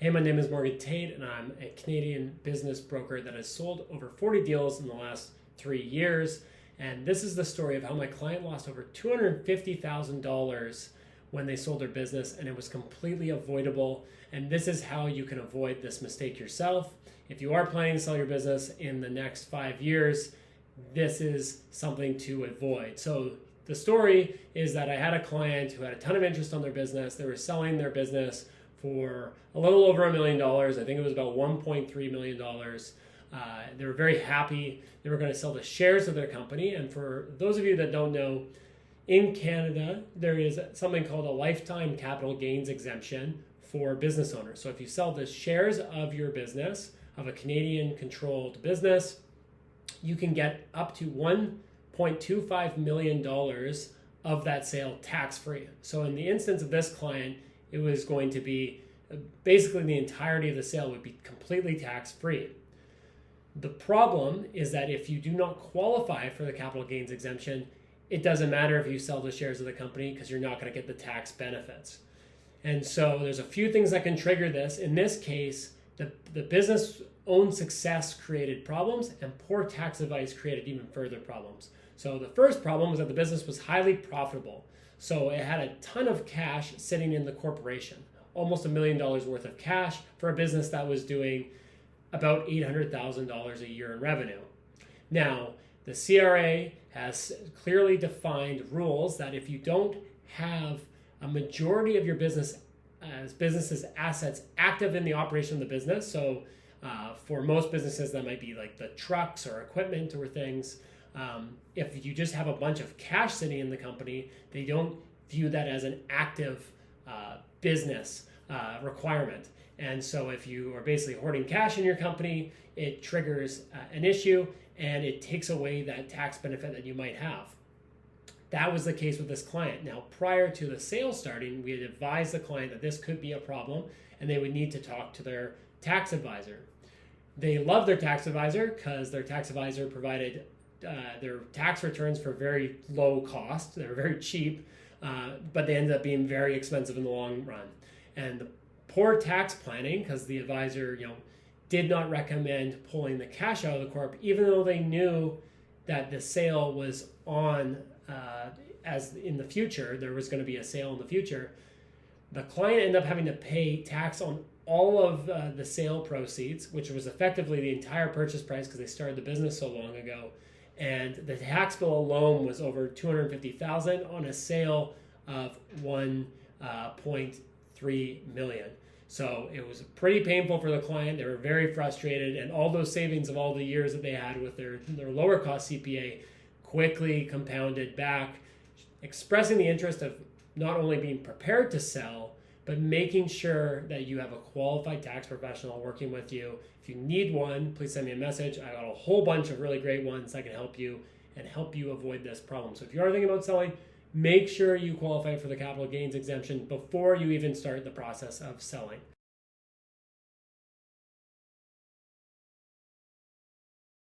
Hey, my name is Morgan Tate, and I'm a Canadian business broker that has sold over 40 deals in the last 3 years. And this is the story of how my client lost over $250,000 when they sold their business, and it was completely avoidable. And this is how you can avoid this mistake yourself. If you are planning to sell your business in the next 5 years, this is something to avoid. So the story is that I had a client who had a ton of interest on their business. They were selling their business for a little over $1 million. I think it was about $1.3 million. They were very happy. They were going to sell the shares of their company. And for those of you that don't know, in Canada, there is something called a lifetime capital gains exemption for business owners. So if you sell the shares of your business, of a Canadian controlled business, you can get up to $1.25 million of that sale tax-free. So in the instance of this client, it was going to be basically the entirety of the sale would be completely tax-free. The problem is that if you do not qualify for the capital gains exemption, it doesn't matter if you sell the shares of the company because you're not going to get the tax benefits. And so there's a few things that can trigger this. In this case, the business own success created problems, and poor tax advice created even further problems. So the first problem was that the business was highly profitable. So it had a ton of cash sitting in the corporation, almost $1 million worth of cash for a business that was doing about $800,000 a year in revenue. Now, the CRA has clearly defined rules that if you don't have a majority of your business's assets active in the operation of the business, so for most businesses that might be like the trucks or equipment or things, if you just have a bunch of cash sitting in the company, they don't view that as an active business requirement. And so if you are basically hoarding cash in your company, it triggers an issue and it takes away that tax benefit that you might have. That was the case with this client. Now, prior to the sale starting, we had advised the client that this could be a problem and they would need to talk to their tax advisor. They loved their tax advisor because their tax advisor provided their tax returns for very low cost. They were very cheap, but they ended up being very expensive in the long run. And the poor tax planning, because the advisor, did not recommend pulling the cash out of the corp, even though they knew that the sale was on, as in the future, there was going to be a sale in the future. The client ended up having to pay tax on all of the sale proceeds, which was effectively the entire purchase price because they started the business so long ago. And the tax bill alone was over $250,000 on a sale of $1.3 million. So it was pretty painful for the client. They were very frustrated, and all those savings of all the years that they had with their lower cost CPA quickly compounded back, expressing the interest of not only being prepared to sell, but making sure that you have a qualified tax professional working with you. If you need one, please send me a message. I got a whole bunch of really great ones that can help you and help you avoid this problem. So if you are thinking about selling, make sure you qualify for the capital gains exemption before you even start the process of selling.